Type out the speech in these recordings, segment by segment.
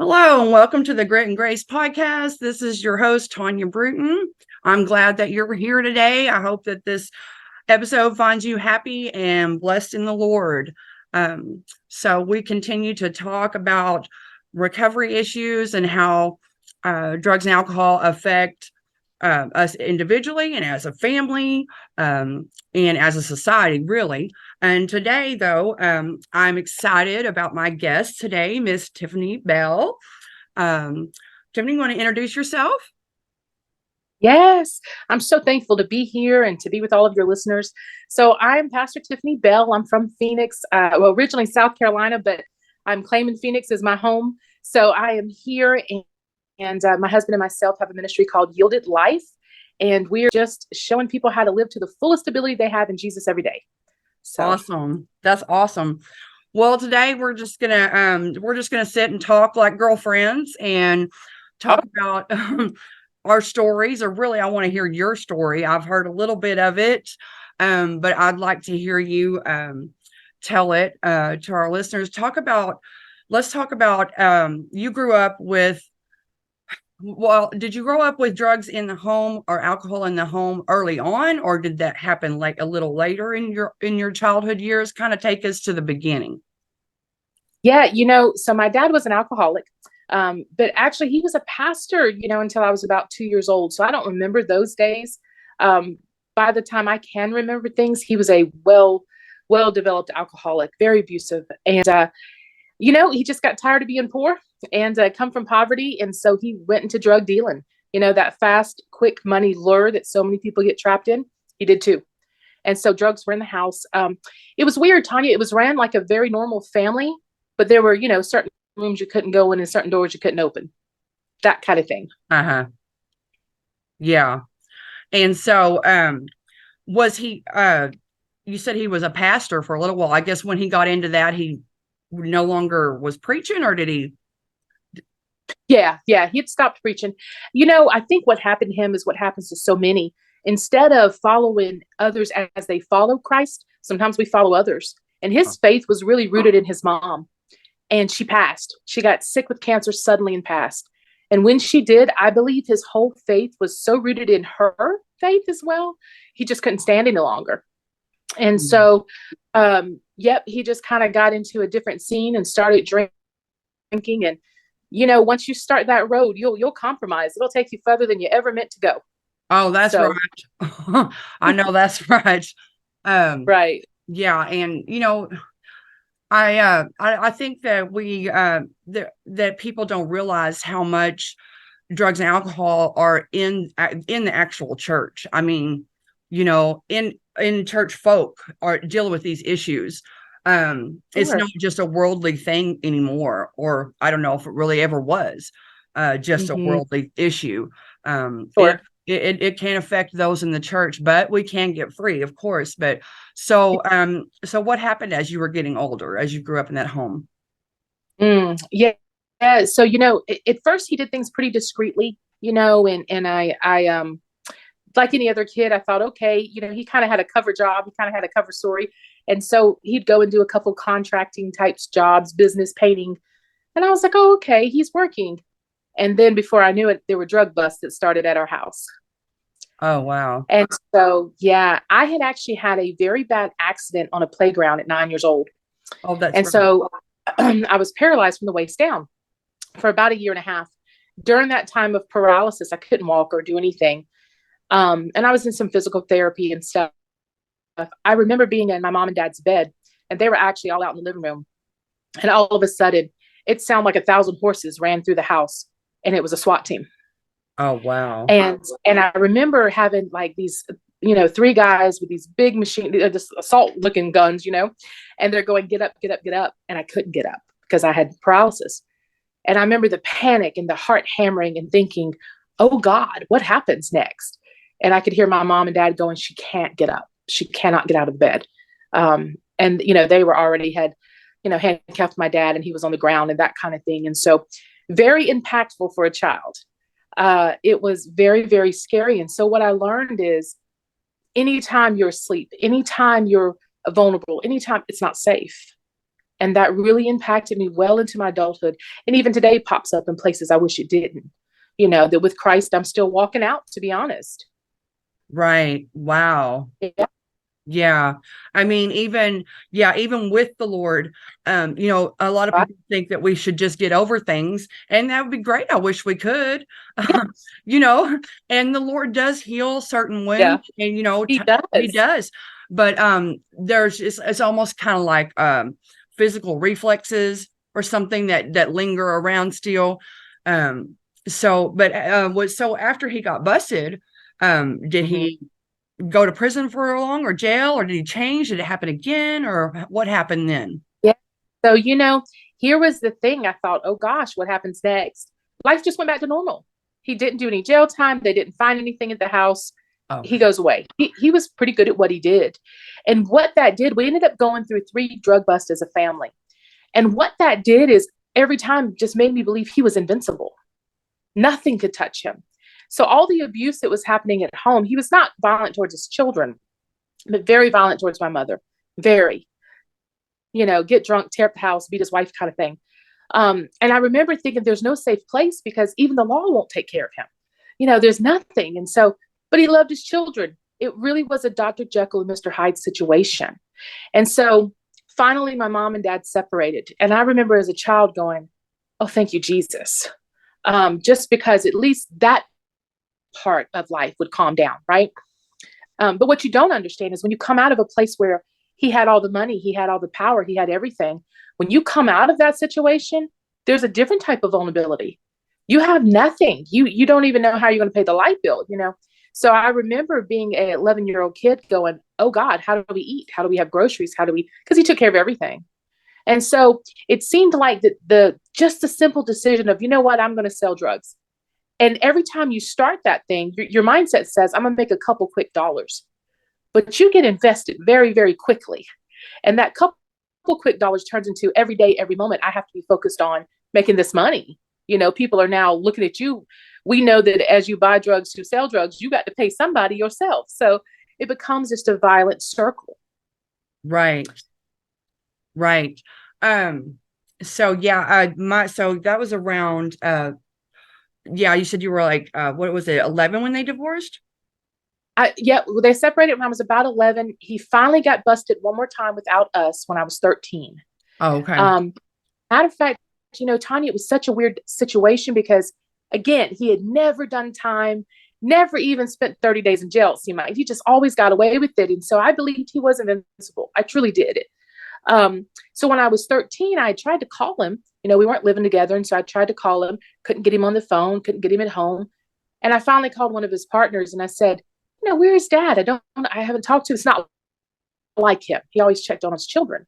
Hello and welcome to the Grit and Grace podcast. This is your host, Tonya Bruton. I'm glad that you're here today. I hope that this episode finds you happy and blessed in the Lord. So we continue to talk about recovery issues and how drugs and alcohol affect us individually and as a family and as a society, really. And today, though, I'm excited about my guest today, Miss Tiffany Bell. Tiffany, you want to introduce yourself? Yes, I'm so thankful to be here and to be with all of your listeners. So I'm Pastor Tiffany Bell. I'm from Phoenix, originally South Carolina, but I'm claiming Phoenix as my home. So I am here, and my husband and myself have a ministry called Yielded Life, and we're just showing people how to live to the fullest ability they have in Jesus every day. So, Awesome. That's awesome. Well, today we're just gonna sit and talk like girlfriends and oh, talk about our stories, or really I want to hear your story. I've heard a little bit of it, but I'd like to hear you tell it to our listeners. Let's talk about you grew up with, well, did you grow up with drugs in the home or alcohol in the home early on, or did that happen like a little later in your childhood years? Kind of take us to the beginning. yeah, so my dad was an alcoholic, but actually he was a pastor, until I was about 2 years old. So I don't remember those days. Um, by the time I can remember things, he was a well developed alcoholic, very abusive, and he just got tired of being poor and come from poverty, and so he went into drug dealing. That fast, quick money lure that so many people get trapped in. He did too. And so drugs were in the house. It was weird, Tanya. It was ran like a very normal family, but there were, certain rooms you couldn't go in and certain doors you couldn't open, that kind of thing. Uh-huh. Yeah. And so was he you said he was a pastor for a little while. I guess when he got into that, he no longer was preaching, or did he? Yeah, he'd stopped preaching. I think what happened to him is what happens to so many. Instead of following others as they follow Christ, sometimes we follow others. And his faith was really rooted in his mom. And she passed. She got sick with cancer suddenly and passed. And when she did, I believe his whole faith was so rooted in her faith as well. He just couldn't stand any longer. And Mhm. so, yep, he just kind of got into a different scene and started drinking. And once you start that road, you'll compromise. It'll take you further than you ever meant to go. Oh, that's So, right. I know that's right. Um, right. yeah, and I think that that people don't realize how much drugs and alcohol are in the actual church. I mean, in church folk are dealing with these issues. It's Sure. not just a worldly thing anymore, or I don't know if it really ever was just a Hmm. worldly issue. Um, it Sure. it can affect those in the church, but we can get free, of course. But so what happened as you were getting older, as you grew up in that home? Yeah. Yeah. So, at first he did things pretty discreetly, and I like any other kid, I thought, okay, he kind of had a cover job. He kind of had a cover story. And so he'd go and do a couple contracting types jobs, business painting. And I was like, oh, okay, he's working. And then before I knew it, there were drug busts that started at our house. Oh, wow. And so, yeah, I had actually had a very bad accident on a playground at 9 years old. Oh, that's And right. so I was paralyzed from the waist down for about a year and a half. During that time of paralysis, I couldn't walk or do anything. And I was in some physical therapy and stuff. I remember being in my mom and dad's bed, and they were actually all out in the living room. And all of a sudden, it sounded like 1,000 horses ran through the house, and it was a SWAT team. Oh, wow. And I remember having like these, three guys with these big machine, just assault looking guns, and they're going, get up, get up, get up. And I couldn't get up because I had paralysis. And I remember the panic and the heart hammering and thinking, oh God, what happens next? And I could hear my mom and dad going, she can't get up. She cannot get out of the bed. And, they were already had, handcuffed my dad and he was on the ground and that kind of thing. And so very impactful for a child. It was very, very scary. And so what I learned is anytime you're asleep, anytime you're vulnerable, anytime it's not safe. And that really impacted me well into my adulthood. And even today pops up in places I wish it didn't. That with Christ, I'm still walking out, to be honest. Right. Wow. Yeah. Yeah. I mean, even with the Lord, a lot of Right. people think that we should just get over things, and that would be great. I wish we could, Yeah. you know, and the Lord does heal certain Yeah. wounds, and, He he does. does. But it's almost kind of like physical reflexes or something that linger around still. Um, so after he got busted, did Mm-hmm. he go to prison for long or jail, or did he change? Did it happen again, or what happened then? Yeah. So, here was the thing. I thought, oh gosh, what happens next? Life just went back to normal. He didn't do any jail time. They didn't find anything at the house. He Okay. goes away. He was pretty good at what he did. And what that did, we ended up going through 3 drug busts as a family. And what that did is every time just made me believe he was invincible. Nothing could touch him. So all the abuse that was happening at home, he was not violent towards his children, but very violent towards my mother. Very, get drunk, tear up the house, beat his wife kind of thing. And I remember thinking there's no safe place because even the law won't take care of him. There's nothing. And so, but he loved his children. It really was a Dr. Jekyll and Mr. Hyde situation. And so finally, my mom and dad separated. And I remember as a child going, oh, thank you, Jesus. Just because at least that part of life would calm down, right? But what you don't understand is when you come out of a place where he had all the money, he had all the power, he had everything. When you come out of that situation, there's a different type of vulnerability. You have nothing. You don't even know how you're going to pay the light bill. So I remember being a 11-year-old kid going, oh God, how do we eat? How do we have groceries? Because he took care of everything. And so it seemed like just the simple decision of, you know what, I'm going to sell drugs. And every time you start that thing, your mindset says, I'm going to make a couple quick dollars. But you get invested very, very quickly. And that couple quick dollars turns into every day, every moment, I have to be focused on making this money. People are now looking at you. We know that as you buy drugs to sell drugs, you got to pay somebody yourself. So it becomes just a violent circle. Right. Right. So yeah, so that was around, yeah, you said you were like, what was it, 11 when they divorced? They separated when I was about 11. He finally got busted one more time without us when I was 13. Oh, okay. Matter of fact, Tonya, it was such a weird situation because, again, he had never done time, never even spent 30 days in jail. It seemed like he just always got away with it. And so I believed he was invincible. I truly did. So when I was 13, I tried to call him. We weren't living together. And so I tried to call him, couldn't get him on the phone, couldn't get him at home. And I finally called one of his partners and I said, where is dad? I haven't talked to him. It's not like him. He always checked on his children.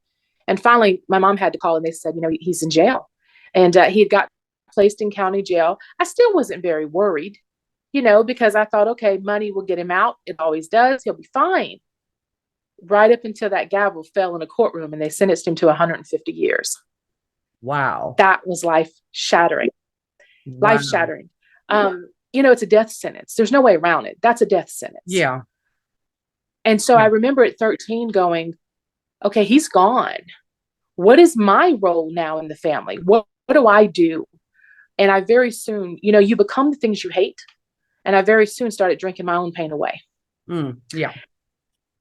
And finally, my mom had to call and they said, he's in jail. And he had got placed in county jail. I still wasn't very worried, because I thought, okay, money will get him out. It always does. He'll be fine. Right up until that gavel fell in a courtroom and they sentenced him to 150 years. Wow. That was life shattering. Wow. Life shattering. It's a death sentence. There's no way around it. That's a death sentence. Yeah. And so I remember at 13 going, okay, he's gone. What is my role now in the family? What do I do? And I very soon, you become the things you hate. And I very soon started drinking my own pain away. Yeah.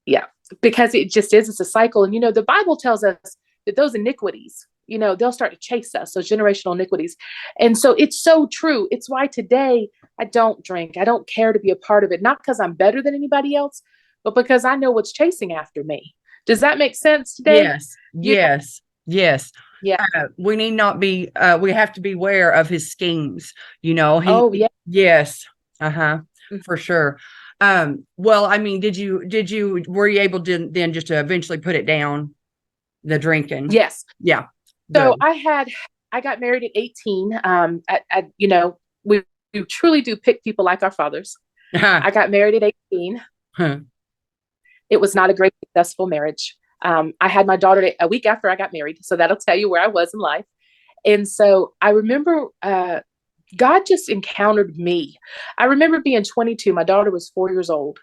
Yeah. Because it just is. It's a cycle. And, the Bible tells us that those iniquities, they'll start to chase us, those generational iniquities. And so it's so true. It's why today I don't drink. I don't care to be a part of it. Not because I'm better than anybody else, but because I know what's chasing after me. Does that make sense today? Yes. Yes. Yes. Yeah. We need not be, we have to be aware of his schemes, Oh, yeah. Yes. For sure. Well, I mean, were you able to then just to eventually put it down, the drinking? Yes. Yeah. So I got married at 18. We truly do pick people like our fathers. I got married at 18. It was not a great, successful marriage. I had my daughter a week after I got married. So that'll tell you where I was in life. And so I remember, God just encountered me. I remember being 22. My daughter was 4 years old.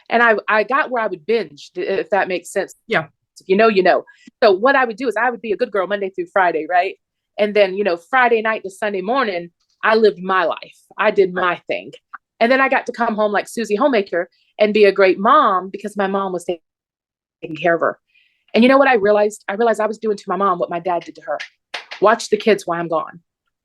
And I got where I would binge, if that makes sense. Yeah. If you know, you know. So what I would do is I would be a good girl Monday through Friday, right? And then, Friday night to Sunday morning, I lived my life. I did my thing. And then I got to come home like Susie Homemaker and be a great mom because my mom was taking care of her. And you know what I realized? I realized I was doing to my mom what my dad did to her. Watch the kids while I'm gone.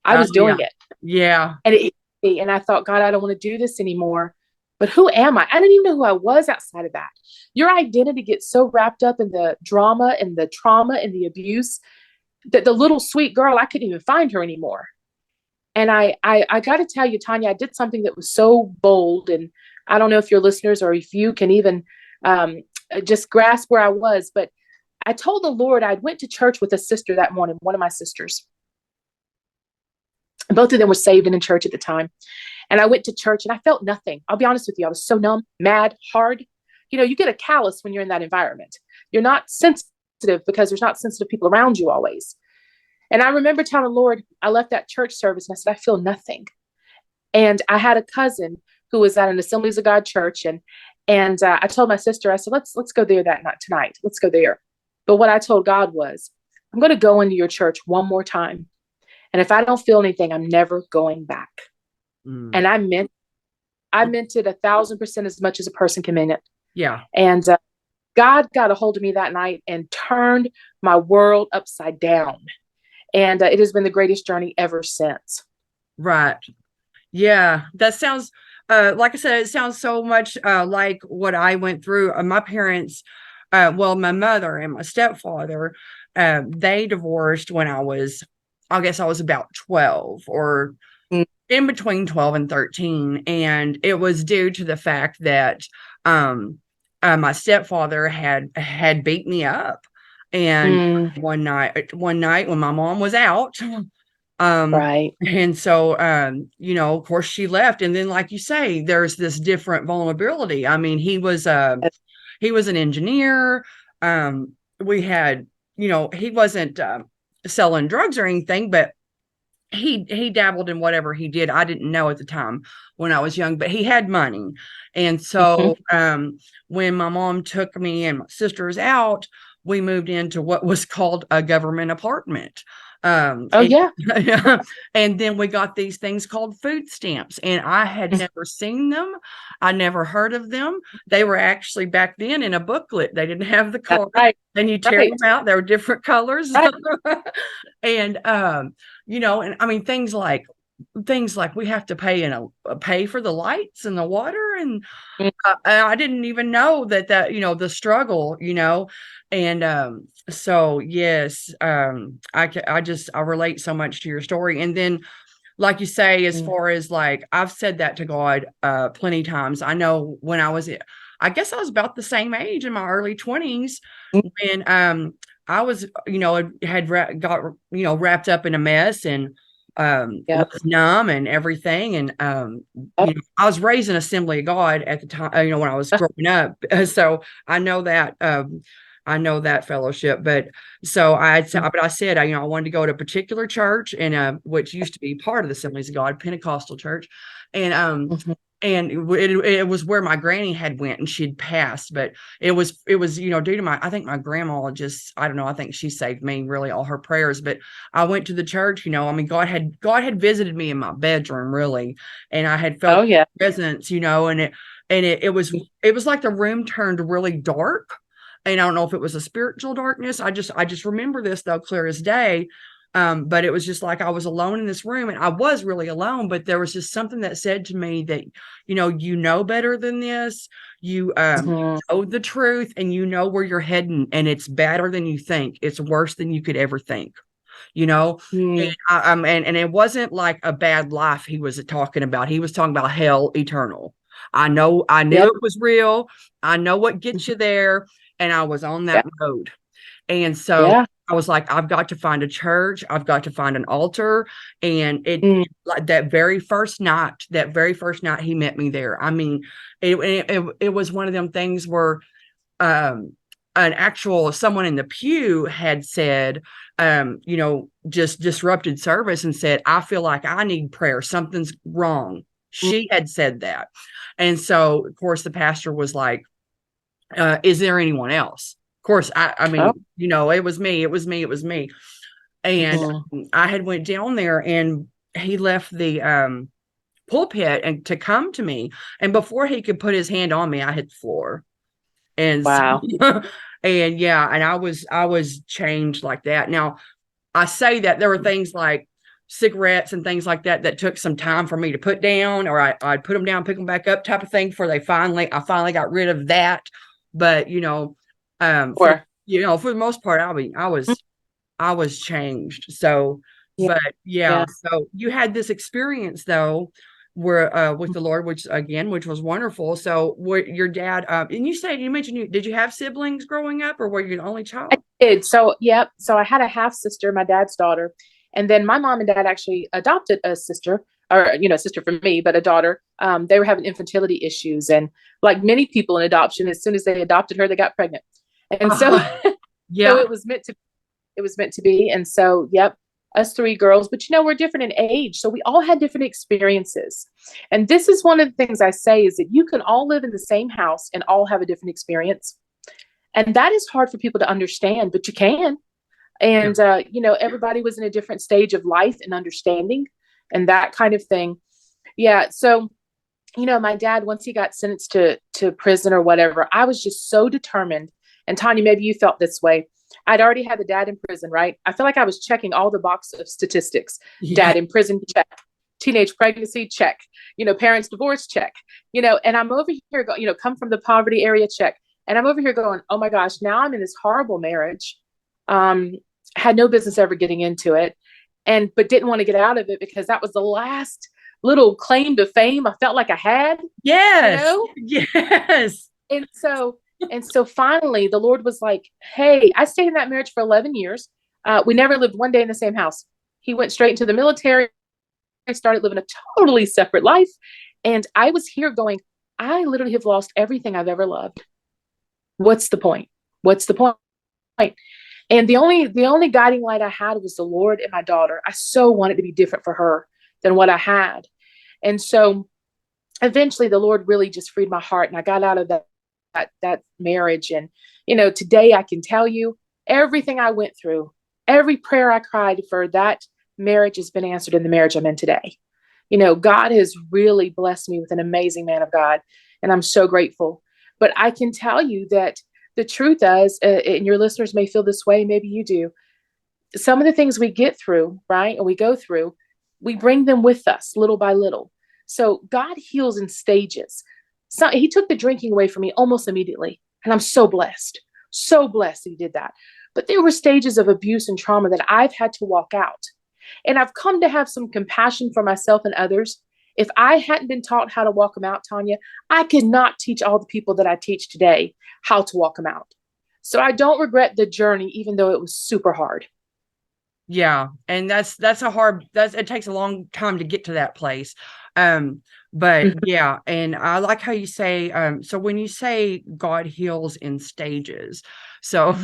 I was doing it. Yeah. And I thought, God, I don't want to do this anymore. But who am I? I didn't even know who I was outside of that. Your identity gets so wrapped up in the drama and the trauma and the abuse that the little sweet girl, I couldn't even find her anymore. And I got to tell you, Tonya, I did something that was so bold. And I don't know if your listeners or if you can even just grasp where I was. But I told the Lord, I went to church with a sister that morning, one of my sisters. Both of them were saved and in church at the time. And I went to church and I felt nothing. I'll be honest with you. I was so numb, mad, hard. You get a callus when you're in that environment. You're not sensitive because there's not sensitive people around you always. And I remember telling the Lord, I left that church service and I said, I feel nothing. And I had a cousin who was at an Assemblies of God church. And I told my sister, I said, let's go there that night tonight. Let's go there. But what I told God was, I'm going to go into your church one more time. And if I don't feel anything, I'm never going back. And I meant it 1,000% as much as a person can mean it. Yeah. And God got a hold of me that night and turned my world upside down. And it has been the greatest journey ever since. Right. Yeah. That sounds, like I said, it sounds so much like what I went through. My parents, my mother and my stepfather, they divorced when I guess I was about 12 or in between 12 and 13. And it was due to the fact that my stepfather had beat me up. And one night when my mom was out, right. And so, of course she left. And then, like you say, there's this different vulnerability. I mean, he was an engineer. We had, he wasn't selling drugs or anything, but he dabbled in whatever he did. I didn't know at the time when I was young, but he had money. And so when my mom took me and my sisters out, we moved into what was called a government apartment. And then we got these things called food stamps, and I had never seen them. I never heard of them. They were actually back then in a booklet. They didn't have the card. Right. Then you tear them out. They were different colors. Right. And and I mean things like we have to pay for the lights and the water, and I didn't even know that the struggle, and so yes, I relate so much to your story. And then, like you say, as far as like I've said that to God plenty of times. I know when I guess I was about the same age in my early 20s when I was got wrapped up in a mess and was numb and everything. And I was raised in Assembly of God at the time, when I was growing up. So I know that fellowship. But so I said, I wanted to go to a particular church, and which used to be part of the Assemblies of God, Pentecostal church. And and it was where my granny had went, and she'd passed, but it was due to I think my grandma I don't know, I think she saved me, really, all her prayers. But I went to the church, I mean, God had visited me in my bedroom, really, and I had felt presence, and it was like the room turned really dark. And I don't know if it was a spiritual darkness. I just remember this though, clear as day. But it was just like I was alone in this room, and I was really alone, but there was just something that said to me that, better than this. You know the truth, and you know where you're heading, and it's better than you think. It's worse than you could ever think, and and it wasn't like a bad life he was talking about. He was talking about hell eternal. I knew it was real. I know what gets you there. And I was on that road. And so I was like, I've got to find a church. I've got to find an altar. And like that very first night he met me there. I mean, it was one of them things where someone in the pew had said, just disrupted service and said, I feel like I need prayer. Something's wrong. She had said that. And so, of course, the pastor was like, is there anyone else? Of course, I Oh, mean, it was me, it was me, it was me. And mhm. I had went down there, and he left the pulpit and to come to me. And before he could put his hand on me, I hit the floor. And so, Wow. and yeah, and I was changed like that. Now, I say that there were things like cigarettes and things like that that took some time for me to put down, or I'd put them down, pick them back up, type of thing. For I finally got rid of that. But for Or for the most part, I was changed. So, yeah, but yeah, yeah. so you had this experience though, where with the Lord, which was wonderful. So, what your dad, and you mentioned did you have siblings growing up, or were you the only I child? did. So, yep. So I had a half sister, my dad's daughter. And then my mom and dad actually adopted a sister, or, a sister for me, but a daughter. They were having infertility issues. And like many people in adoption, as soon as they adopted her, they got pregnant. And so, Uh-huh. so Yeah. it was meant to be. And so, yep, us three girls, but we're different in age. So we all had different experiences. And this is one of the things I say is that you can all live in the same house and all have a different experience. And that is hard for people to understand, but you can. Yeah. And, everybody was in a different stage of life and understanding and that kind of thing. Yeah. So, my dad, once he got sentenced to prison or whatever, I was just so determined. And Tonya, maybe you felt this way. I'd already had the dad in prison, right? I feel like I was checking all the box of statistics. Yeah. Dad in prison, check. Teenage pregnancy, check. Parents divorce, check. And I'm over here going, come from the poverty area, check. And I'm over here going, oh my gosh, now I'm in this horrible marriage. Um, had no business ever getting into it, but didn't want to get out of it because that was the last little claim to fame I felt like I had, you Yes. know? Yes. And so finally the Lord was like, hey, I stayed in that marriage for 11 years. We never lived one day in the same house. He went straight into the military. I started living a totally separate life. And I was here going, I literally have lost everything I've ever loved. What's the point? What's the point? And the only guiding light I had was the Lord and my daughter. I so wanted to be different for her than what I had. And so eventually the Lord really just freed my heart and I got out of that marriage. And, today I can tell you everything I went through, every prayer I cried for that marriage has been answered in the marriage I'm in today. God has really blessed me with an amazing man of God, and I'm so grateful. But I can tell you that the truth is, and your listeners may feel this way, maybe you do, some of the things we get through, right, and we go through, we bring them with us little by little. So God heals in stages. So he took the drinking away from me almost immediately. And I'm so blessed that he did that. But there were stages of abuse and trauma that I've had to walk out. And I've come to have some compassion for myself and others. If I hadn't been taught how to walk them out, Tonya, I could not teach all the people that I teach today how to walk them out. So I don't regret the journey, even though it was super hard. Yeah. And it takes a long time to get to that place. But Mhm. yeah, and I like how you say, so when you say God heals in stages, so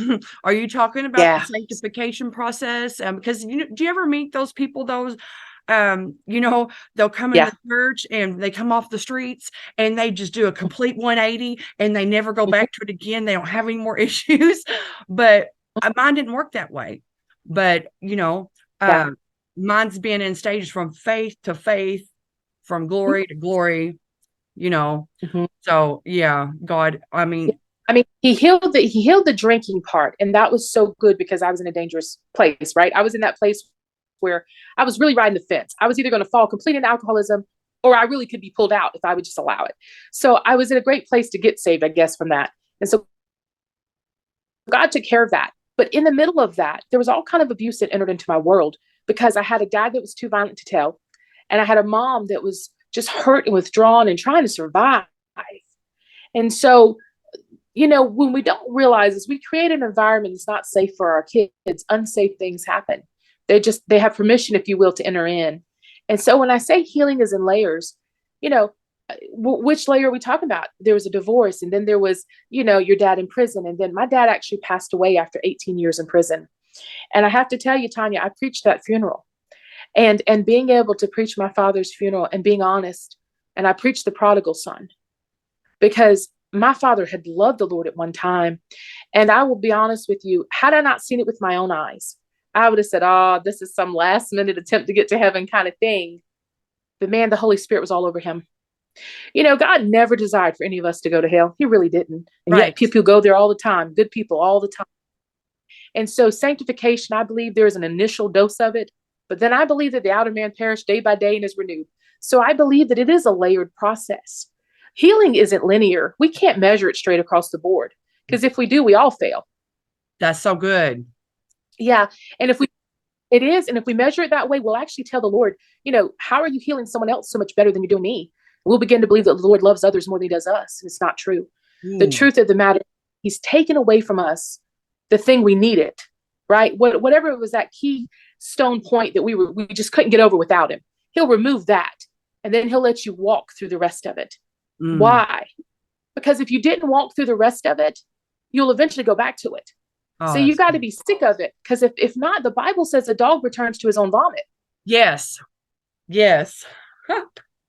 are you talking about the Yeah. sanctification process? Because do you ever meet those people, they'll come in Yeah. the church and they come off the streets and they just do a complete 180 and they never go Mhm. back to it again. They don't have any more issues. But mine didn't work that way. But Yeah. mine's been in stages from faith to faith, from glory to glory, you know. Mhm. So yeah, God, I Yeah. mean, I mean, he healed the drinking part, and that was so good because I was in a dangerous place, right? I was in that place where I was really riding the fence. I was either going to fall complete into alcoholism, or I really could be pulled out if I would just allow it. So I was in a great place to get saved, I guess, from that. And so God took care of that. But in the middle of that, there was all kind of abuse that entered into my world because I had a dad that was too violent to tell, and I had a mom that was just hurt and withdrawn and trying to survive. And so when we don't realize is we create an environment that's not safe for our kids, unsafe things happen. They have permission, if you will, to enter in. And so when I say healing is in layers, you know, which layer are we talking about? There was a divorce, and then there was, your dad in prison. And then my dad actually passed away after 18 years in prison. And I have to tell you, Tonya, I preached that funeral, and being able to preach my father's funeral and being honest. And I preached the prodigal son because my father had loved the Lord at one time. And I will be honest with you, had I not seen it with my own eyes, I would have said, oh, this is some last minute attempt to get to heaven kind of thing. But man, the Holy Spirit was all over him. God never desired for any of us to go to hell. He really didn't. And Right. yet people go there all the time, good people all the time. And so sanctification, I believe there is an initial dose of it, but then I believe that the outer man perished day by day and is renewed. So I believe that it is a layered process. Healing isn't linear. We can't measure it straight across the board, because if we do, we all fail. That's so good. Yeah. And if we measure it that way, we'll actually tell the Lord, how are you healing someone else so much better than you're doing me? We'll begin to believe that the Lord loves others more than he does us. And it's not true. The truth of the matter, he's taken away from us the thing we needed, right? Whatever it was, that keystone point that we just couldn't get over without him. He'll remove that. And then he'll let you walk through the rest of it. Why? Because if you didn't walk through the rest of it, you'll eventually go back to it. So you got to be sick of it. Because if not, the Bible says a dog returns to his own vomit. Yes.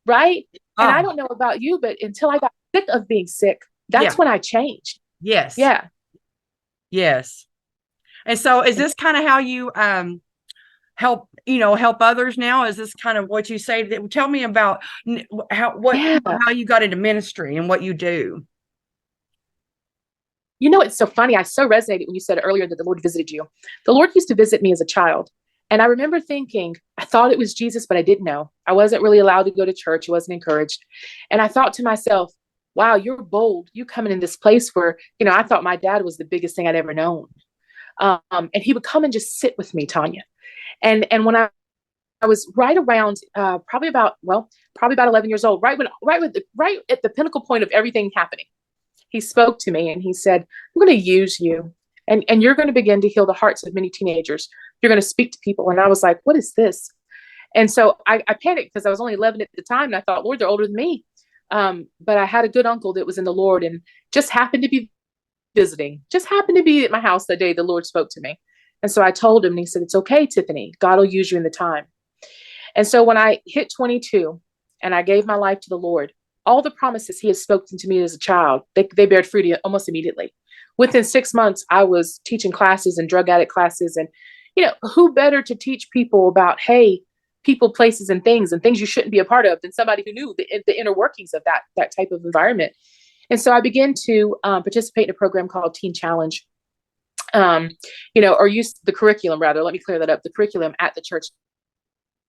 Right? And I don't know about you, but until I got sick of being sick, that's when I changed. Yes. Yeah. Yes. And so is this kind of how you help others now? Is this kind of what you say? Tell me about how you got into ministry and what you do. It's so funny. I so resonated when you said earlier that the Lord visited you. The Lord used to visit me as a child. And I remember thinking, I thought it was Jesus, but I didn't know. I wasn't really allowed to go to church. I wasn't encouraged. And I thought to myself, wow, you're bold. You coming in this place where, I thought my dad was the biggest thing I'd ever known. And he would come and just sit with me, Tonya. And when I was right around probably about 11 years old, right at the pinnacle point of everything happening, he spoke to me and he said, I'm going to use you, and you're going to begin to heal the hearts of many teenagers. You're going to speak to people. And I was like, what is this? And so I panicked because I was only 11 at the time. And I thought, Lord, they're older than me. But I had a good uncle that was in the Lord and just happened to be visiting, just happened to be at my house the day the Lord spoke to me. And so I told him, and he said, it's okay, Tiffany, God will use you in the time. And so when I hit 22 and I gave my life to the Lord, all the promises he had spoken to me as a child, they bared fruit almost immediately. Within 6 months, I was teaching classes and drug addict classes. And, who better to teach people about, hey, people, places, and things you shouldn't be a part of than somebody who knew the inner workings of that type of environment. And so I began to participate in a program called Teen Challenge, or use the curriculum, rather. Let me clear that up. The curriculum at the church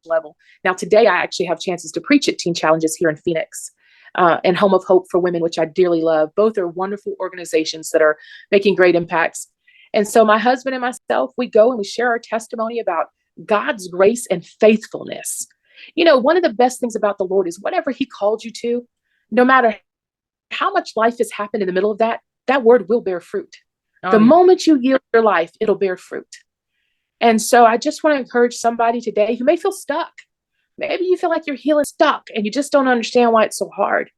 level. Now, today, I actually have chances to preach at Teen Challenges here in Phoenix. And Home of Hope for Women, which I dearly love. Both are wonderful organizations that are making great impacts. And so my husband and myself, we go and we share our testimony about God's grace and faithfulness. One of the best things about the Lord is whatever he called you to, no matter how much life has happened in the middle of that word will bear fruit. The moment you yield your life, it'll bear fruit. And so I just want to encourage somebody today who may feel stuck. Maybe you feel like you're healing stuck and you just don't understand why it's so hard.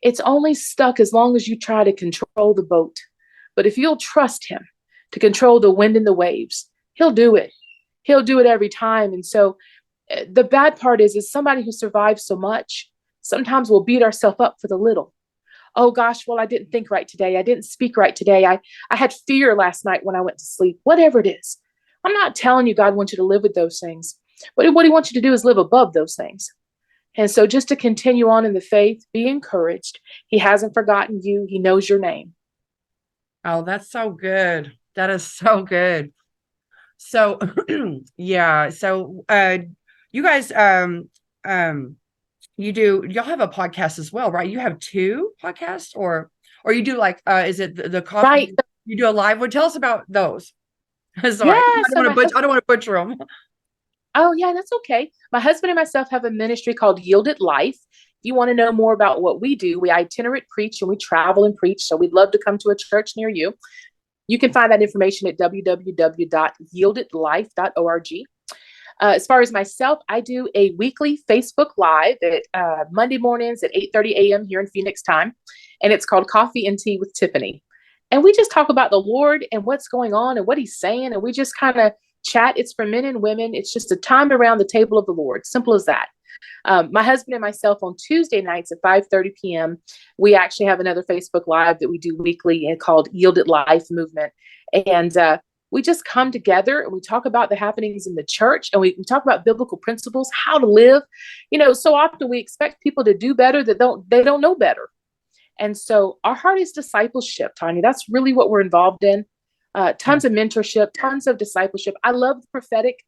It's only stuck as long as you try to control the boat. But if you'll trust him to control the wind and the waves, he'll do it. He'll do it every time. And so the bad part is somebody who survives so much, sometimes we'll beat ourselves up for the little. Oh gosh, well, I didn't think right today. I didn't speak right today. I had fear last night when I went to sleep. Whatever it is. I'm not telling you God wants you to live with those things. But what he wants you to do is live above those things. And so just to continue on in the faith, be encouraged. He hasn't forgotten you. He knows your name. Oh, that's so good. That is so good. So, yeah. So, you guys, y'all have a podcast as well, right? You have 2 podcasts or you do like, is it the coffee? Right. You do a live one. Tell us about those. Sorry, Yeah, I don't want to butcher them. Oh, yeah, that's okay. My husband and myself have a ministry called Yielded Life. If you want to know more about what we do, we itinerant preach and we travel and preach. So we'd love to come to a church near you. You can find that information at www.yieldedlife.org. As far as myself, I do a weekly Facebook Live at Monday mornings at 8:30 a.m. here in Phoenix time. And it's called Coffee and Tea with Tiffany. And we just talk about the Lord and what's going on and what he's saying. And we just kind of chat. It's for men and women. It's just a time around the table of the Lord. Simple as that. My husband and myself on Tuesday nights at 5:30 p.m., we actually have another Facebook Live that we do weekly and called Yielded Life Movement. And we just come together and we talk about the happenings in the church, and we talk about biblical principles, how to live. So often we expect people to do better that they don't know better. And so our heart is discipleship, Tonya. That's really what we're involved in. Tons of mentorship, tons of discipleship. I love the prophetic,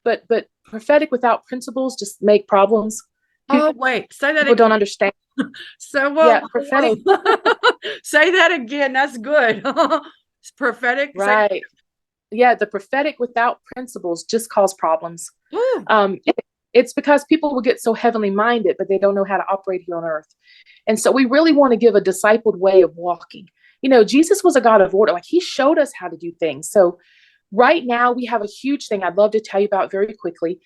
but prophetic without principles just make problems. Oh, wait, say that People again. don't understand. So, prophetic. Say that again. That's good. It's prophetic. Right. Yeah, the prophetic without principles just cause problems. It's because people will get so heavenly minded, but they don't know how to operate here on earth. And so we really want to give a discipled way of walking. Jesus was a God of order. Like, he showed us how to do things. So right now we have a huge thing I'd love to tell you about very quickly.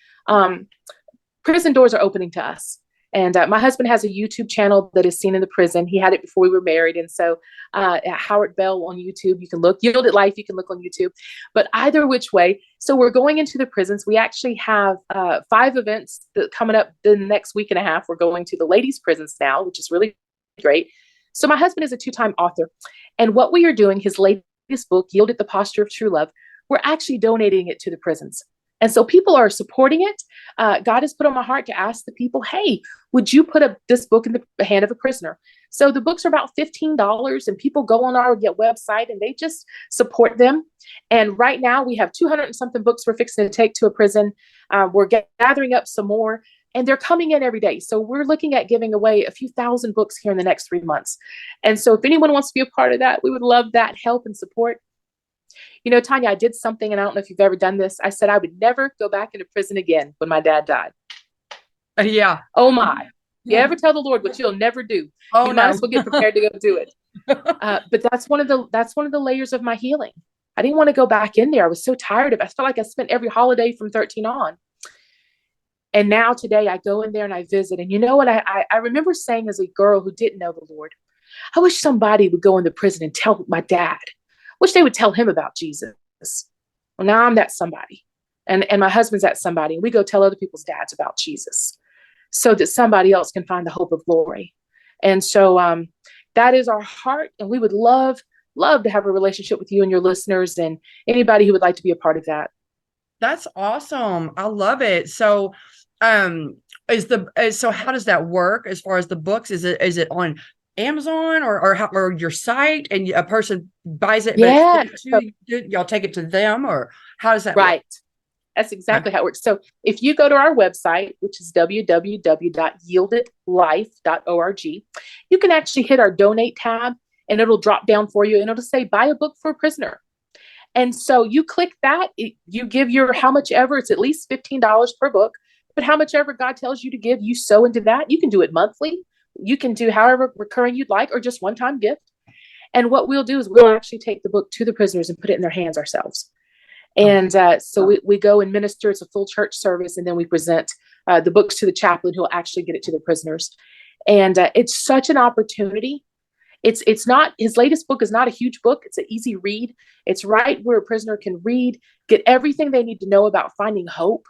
Prison doors are opening to us. And my husband has a YouTube channel that is seen in the prison. He had it before we were married. And so Howard Bell on YouTube, you can look. Yielded Life, you can look on YouTube. But either which way, so we're going into the prisons. We actually have 5 events that coming up the next week and a half. We're going to the ladies' prisons now, which is really great. So my husband is a 2-time author. And what we are doing, his latest book, Yielded: The Posture of True Love, we're actually donating it to the prisons. And so people are supporting it. God has put on my heart to ask the people, hey, would you put this book in the hand of a prisoner? So the books are about $15, and people go on our website and they just support them. And right now we have 200 and something books we're fixing to take to a prison. We're gathering up some more, and they're coming in every day. So we're looking at giving away a few thousand books here in the next 3 months. And so if anyone wants to be a part of that, we would love that help and support. Tonya, I did something, and I don't know if you've ever done this. I said I would never go back into prison again when my dad died. Yeah. Oh my. You ever tell the Lord what you'll never do? Oh, you might as well get prepared to go do it. But that's one of the layers of my healing. I didn't want to go back in there. I was so tired of it. I felt like I spent every holiday from 13 on. And now today I go in there and I visit. And you know what? I remember saying as a girl who didn't know the Lord, I wish somebody would go into prison and tell my dad. Wish they would tell him about Jesus. Well, now I'm that somebody. And my husband's that somebody. And we go tell other people's dads about Jesus so that somebody else can find the hope of glory. And so that is our heart. And we would love to have a relationship with you and your listeners and anybody who would like to be a part of that. That's awesome. I love it. So how does that work as far as the books? Is it on Amazon or your site, and a person buys it? Yeah. But y'all take it to them, or how does that work? That's exactly how it works. So if you go to our website, which is www.yieldedlife.org, you can actually hit our donate tab, and it'll drop down for you, and it'll say buy a book for a prisoner. And so you click that, you give how much ever, it's at least $15 per book, but how much ever God tells you to give, you sow into that. You can do it monthly. You can do however recurring you'd like, or just one-time gift. And what we'll do is we'll actually take the book to the prisoners and put it in their hands ourselves. And so we go and minister. It's a full church service. And then we present the books to the chaplain who will actually get it to the prisoners. And it's such an opportunity. It's not, his latest book is not a huge book. It's an easy read. It's right where a prisoner can read, get everything they need to know about finding hope.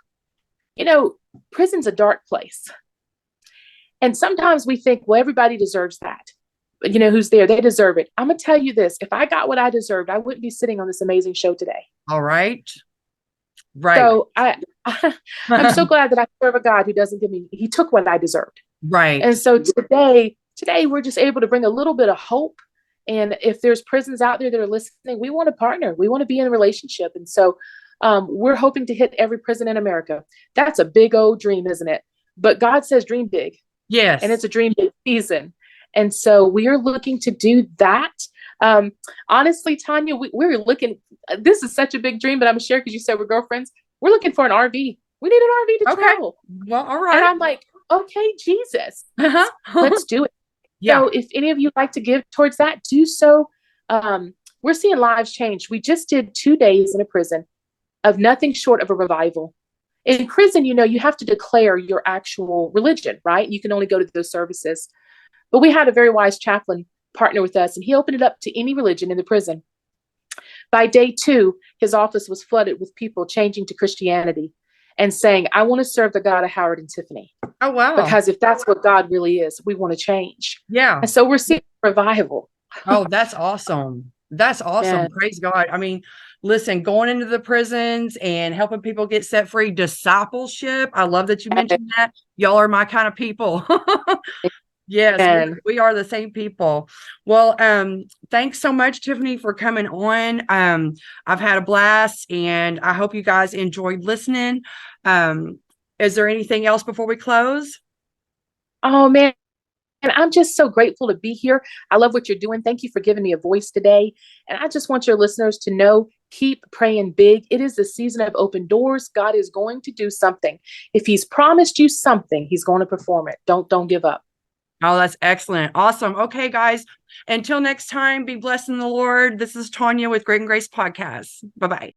Prison's a dark place. And sometimes we think, well, everybody deserves that. But who's there? They deserve it. I'm going to tell you this. If I got what I deserved, I wouldn't be sitting on this amazing show today. All right. Right. So I'm so glad that I serve a God who doesn't give me, he took what I deserved. Right. And so today we're just able to bring a little bit of hope. And if there's prisons out there that are listening, we want to partner. We want to be in a relationship. And so we're hoping to hit every prison in America. That's a big old dream, isn't it? But God says dream big. Yes. And it's a dream big season. And so we are looking to do that. Honestly, Tonya, we're looking, this is such a big dream, but I'm sure because you said we're girlfriends, we're looking for an RV. We need an RV to travel. Well, all right. And I'm like, okay, Jesus, let's do it. Yeah. So if any of you like to give towards that, do so. We're seeing lives change. We just did 2 days in a prison of nothing short of a revival. In prison, you have to declare your actual religion, right? You can only go to those services. But we had a very wise chaplain partner with us, and he opened it up to any religion in the prison. By day 2, his office was flooded with people changing to Christianity. and saying, I want to serve the God of Howard and Tiffany. Oh, wow. Because if that's what God really is, we want to change. Yeah. And so we're seeing revival. Oh, that's awesome. That's awesome. Man. Praise God. I mean, listen, going into the prisons and helping people get set free, discipleship. I love that you mentioned that. Y'all are my kind of people. Yes, we are the same people. Well, thanks so much, Tiffany, for coming on. I've had a blast, and I hope you guys enjoyed listening. Is there anything else before we close? Oh, man. And I'm just so grateful to be here. I love what you're doing. Thank you for giving me a voice today. And I just want your listeners to know, keep praying big. It is the season of open doors. God is going to do something. If he's promised you something, he's going to perform it. Don't give up. Oh, that's excellent. Awesome. Okay, guys. Until next time, be blessed in the Lord. This is Tonya with Great and Grace Podcast. Bye-bye.